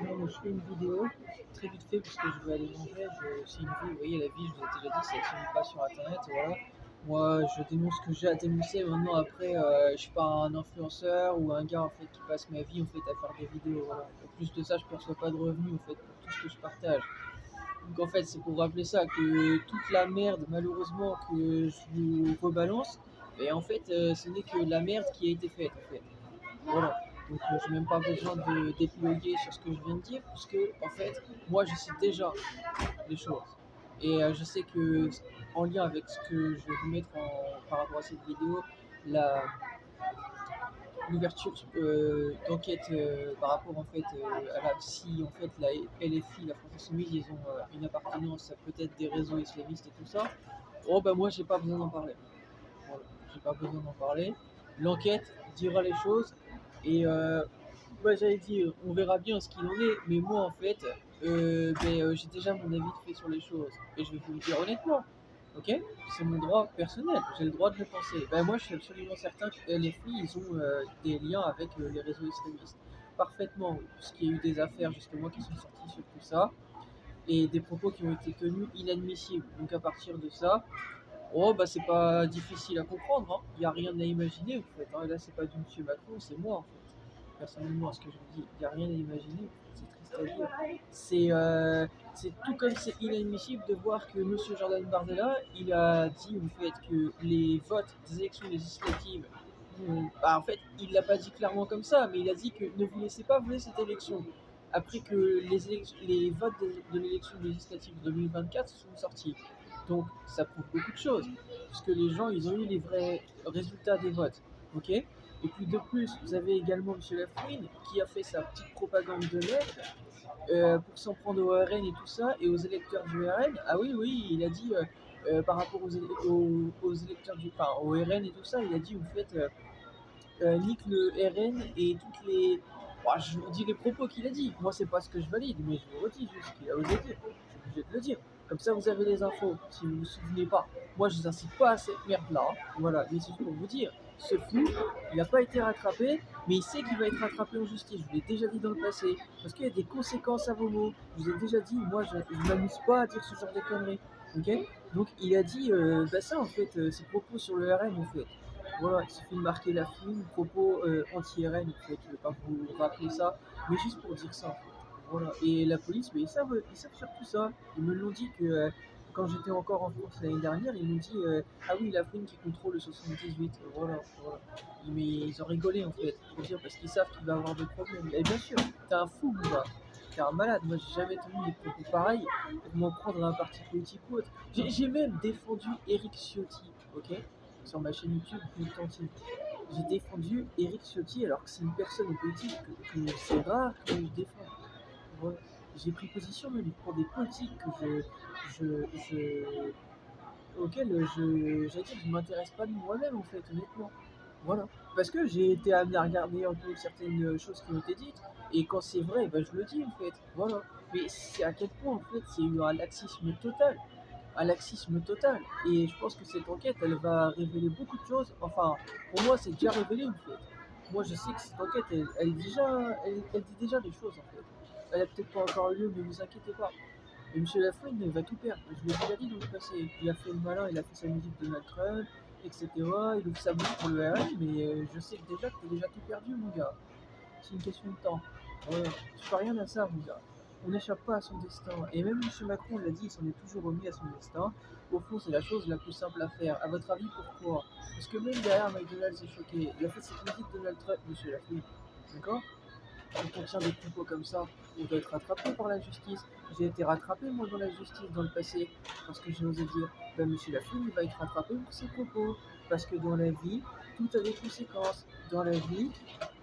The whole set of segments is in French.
Non, je fais une vidéo très vite fait parce que je veux aller manger. C'est une vie, vous voyez, la vie, je vous ai déjà dit, ça ne se pas sur internet. Voilà. Moi, je dénonce ce que j'ai à dénoncer. Maintenant, après, je suis pas un influenceur ou un gars en fait qui passe ma vie en fait à faire des vidéos. Voilà. En plus de ça, je perçois pas de revenus en fait pour tout ce que je partage. Donc en fait, c'est pour rappeler ça que toute la merde, malheureusement, que je vous rebalance, et en fait, ce n'est que la merde qui a été faite en fait. Voilà. Donc j'ai même pas besoin de d'épiloguer sur ce que je viens de dire, puisque en fait, moi je sais déjà les choses. Et je sais que en lien avec ce que je vais vous mettre par rapport à cette vidéo, la l'ouverture d'enquête par rapport en fait à si en fait la LFI, la France Insoumise, ils ont une appartenance à peut-être des réseaux islamistes et tout ça. Oh bah moi j'ai pas besoin d'en parler. Voilà, j'ai pas besoin d'en parler. L'enquête dira les choses et ouais, j'allais dire, on verra bien ce qu'il en est, mais moi en fait, j'ai déjà mon avis fait sur les choses et je vais vous le dire honnêtement. Ok, c'est mon droit personnel, j'ai le droit de le penser. Ben, moi, je suis absolument certain que les filles, ils ont des liens avec les réseaux extrémistes. Parfaitement, oui, puisqu'il y a eu des affaires justement qui sont sorties sur tout ça et des propos qui ont été tenus inadmissibles. Donc, à partir de ça, oh, bah, c'est pas difficile à comprendre, hein. Il n'y a rien à imaginer en fait, hein. Là, c'est pas du monsieur Macron, c'est moi en fait. Personnellement, ce que je vous dis, il n'y a rien à imaginer. C'est triste à dire. C'est tout comme c'est inadmissible de voir que monsieur Jordan Bardella, il a dit en fait que les votes des élections législatives, bah, en fait, il l'a pas dit clairement comme ça, mais il a dit que ne vous laissez pas voler cette élection. Après que les votes de l'élection législative 2024 sont sortis. Donc, ça prouve beaucoup de choses, puisque les gens, ils ont eu les vrais résultats des votes. Ok. Et puis de plus, vous avez également M. Lafouine qui a fait sa petite propagande de merde pour s'en prendre au RN et tout ça, et aux électeurs du RN. Ah oui, oui, il a dit par rapport aux électeurs enfin, au RN et tout ça, il a dit, vous faites nique le RN et toutes les. Bon, je vous redis les propos qu'il a dit. Moi, c'est pas ce que je valide, mais je vous redis juste ce qu'il a osé dire. Je suis obligé de le dire. Comme ça, vous avez les infos, si vous vous souvenez pas. Moi, je vous incite pas à cette merde-là. Hein. Voilà, mais c'est juste pour vous dire. Ce fou, il n'a pas été rattrapé, mais il sait qu'il va être rattrapé en justice. Je vous l'ai déjà dit dans le passé. Parce qu'il y a des conséquences à vos mots. Je vous ai déjà dit, moi, je ne m'amuse pas à dire ce genre de conneries. Ok. Donc, il a dit bah ça, en fait, ses propos sur le RN, en fait. Voilà, il suffit de marquer la fine, propos anti-RN, en fait, je ne vais pas vous rappeler ça, mais juste pour dire ça, en fait. Voilà, et la police, mais ils savent faire tout ça. Ils me l'ont dit que quand j'étais encore en France l'année dernière, ils m'ont dit ah oui, la fouine qui contrôle le 78. Voilà, voilà. Mais ils ont rigolé en fait, pour dire, parce qu'ils savent qu'il va avoir des problèmes. Et bien sûr, t'es un fou, mon gars. T'es un malade. Moi, j'ai jamais tenu des propos pareils pour m'en prendre à un parti politique ou autre. J'ai même défendu Eric Ciotti, ok, sur ma chaîne YouTube Militantine. J'ai défendu Eric Ciotti alors que c'est une personne politique que c'est rare que je défends. Voilà. J'ai pris position même pour des politiques que auxquelles j'allais dire, je ne m'intéresse pas de moi-même en fait, honnêtement. Voilà. Parce que j'ai été amené à regarder un peu certaines choses qui ont été dites, et quand c'est vrai, ben, je le dis en fait. Voilà. Mais c'est à quel point en fait c'est eu un laxisme total. Un laxisme total. Et je pense que cette enquête, elle va révéler beaucoup de choses. Enfin, pour moi, c'est déjà révélé en fait. Moi, je sais que cette enquête, elle dit déjà des choses en fait. Elle a peut-être pas encore eu lieu, mais ne vous inquiétez pas. Et M. Lafouine il va tout perdre. Je l'ai déjà dit dans le passé. Il a fait le malin, il a fait sa musique de Donald Trump, etc. Il ouvre sa bouche pour le RN, mais je sais que déjà que t'as déjà tout perdu, mon gars. C'est une question de temps. Voilà. Je fais rien à ça, mon gars. On n'échappe pas à son destin. Et même M. Macron l'a dit, il s'en est toujours remis à son destin. Au fond, c'est la chose la plus simple à faire. À votre avis, pourquoi? Parce que même derrière, McDonald's est choqué. Il a fait cette musique de Donald Trump, M. Lafouine. D'accord? Quand on tient des propos comme ça, on doit être rattrapé par la justice. J'ai été rattrapé, moi, dans la justice dans le passé, parce que j'ai osé dire, ben, monsieur Lafouine, il va être rattrapé pour ses propos. Parce que dans la vie, tout a des conséquences. Dans la vie,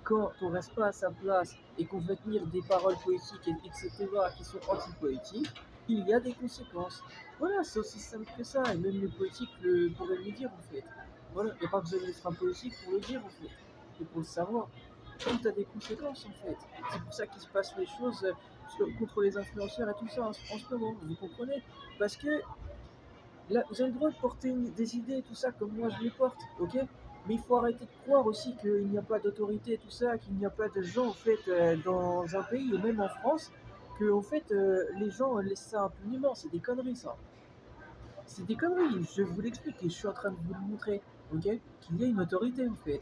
quand on reste pas à sa place et qu'on veut tenir des paroles poétiques, etc., qui sont anti-poétiques, il y a des conséquences. Voilà, c'est aussi simple que ça. Et même les poétiques pourraient le dire, en fait. Voilà, il n'y a pas besoin d'être un poétique pour le dire, en fait. Et pour le savoir. Tout a des conséquences en fait. C'est pour ça qu'il se passe les choses contre les influenceurs et tout ça en ce moment, vous comprenez? Parce que là, vous avez le droit de porter des idées et tout ça comme moi je les porte, ok? Mais il faut arrêter de croire aussi qu'il n'y a pas d'autorité et tout ça, qu'il n'y a pas de gens en fait dans un pays ou même en France, que en fait les gens laissent ça impunément. C'est des conneries ça. C'est des conneries, je vous l'explique et je suis en train de vous le montrer, ok? Qu'il y a une autorité en fait.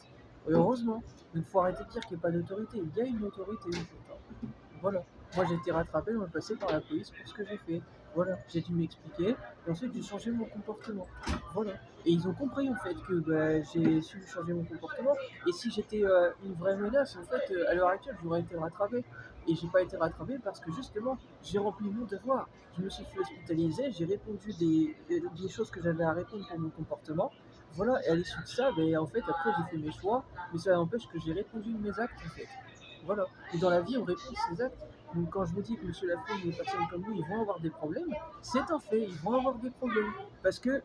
Et heureusement. Donc il faut arrêter de dire qu'il n'y a pas d'autorité. Il y a une autorité en fait, hein. Voilà. Moi j'ai été rattrapé, on m'a passé par la police pour ce que j'ai fait. Voilà. J'ai dû m'expliquer et ensuite j'ai changé mon comportement. Voilà. Et ils ont compris en fait que bah, j'ai su changer mon comportement. Et si j'étais une vraie menace, en fait, à l'heure actuelle, j'aurais été rattrapé. Et j'ai pas été rattrapé parce que justement, j'ai rempli mon devoir. Je me suis fait hospitaliser, j'ai répondu des choses que j'avais à répondre pour mon comportement. Voilà, et à l'issue de ça, ben, en fait, après j'ai fait mes choix, mais ça n'empêche que j'ai répondu de mes actes en fait. Voilà. Et dans la vie, on répond de ses actes. Donc quand je vous dis que M. Lafont et les personnes comme lui, ils vont avoir des problèmes, c'est un fait, ils vont avoir des problèmes. Parce que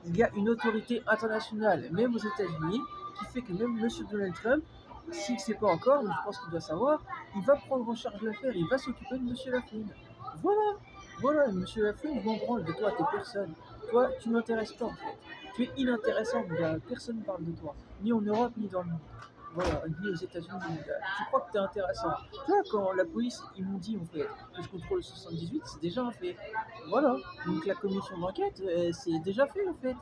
il y a une autorité internationale, même aux États-Unis, qui fait que même M. Donald Trump, s'il ne sait pas encore, mais je pense qu'il doit savoir, il va prendre en charge l'affaire, il va s'occuper de M. Lafont. Voilà, voilà, M. Lafont, je m'en branle de toi, t'es personne. Toi, tu m'intéresses pas en fait. Tu es inintéressant, mon gars. Personne ne parle de toi, ni en Europe, ni dans le monde. Voilà, ni aux États-Unis, mon gars. Tu crois que t'es intéressant. Tu vois, quand la police, ils m'ont dit en fait que je contrôle le 78, c'est déjà un fait. Voilà, donc la commission d'enquête, c'est déjà fait en fait.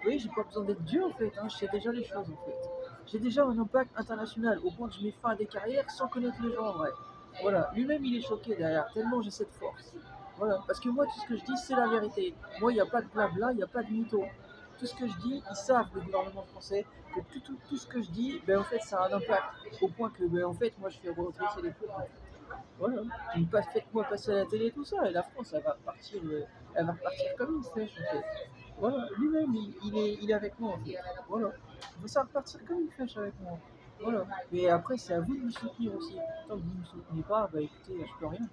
Oui, j'ai pas besoin d'être Dieu en fait, hein, je sais déjà les choses en fait. J'ai déjà un impact international au point que je mets fin à des carrières sans connaître les gens en vrai. Voilà, lui-même il est choqué derrière, tellement j'ai cette force. Voilà, parce que moi tout ce que je dis c'est la vérité. Moi il n'y a pas de blabla, il n'y a pas de mytho. Tout ce que je dis, ils savent, le gouvernement français, que tout ce que je dis, ben en fait ça a un impact. Au point que ben en fait moi je fais redresser les flots. Voilà, faites-moi passer à la télé tout ça, et la France elle va repartir comme une flèche en fait. Voilà, lui-même il est avec moi en fait. Voilà, ça va repartir comme une flèche avec moi. Voilà, mais après c'est à vous de me soutenir aussi. Tant que vous ne me soutenez pas, bah écoutez, je peux rien.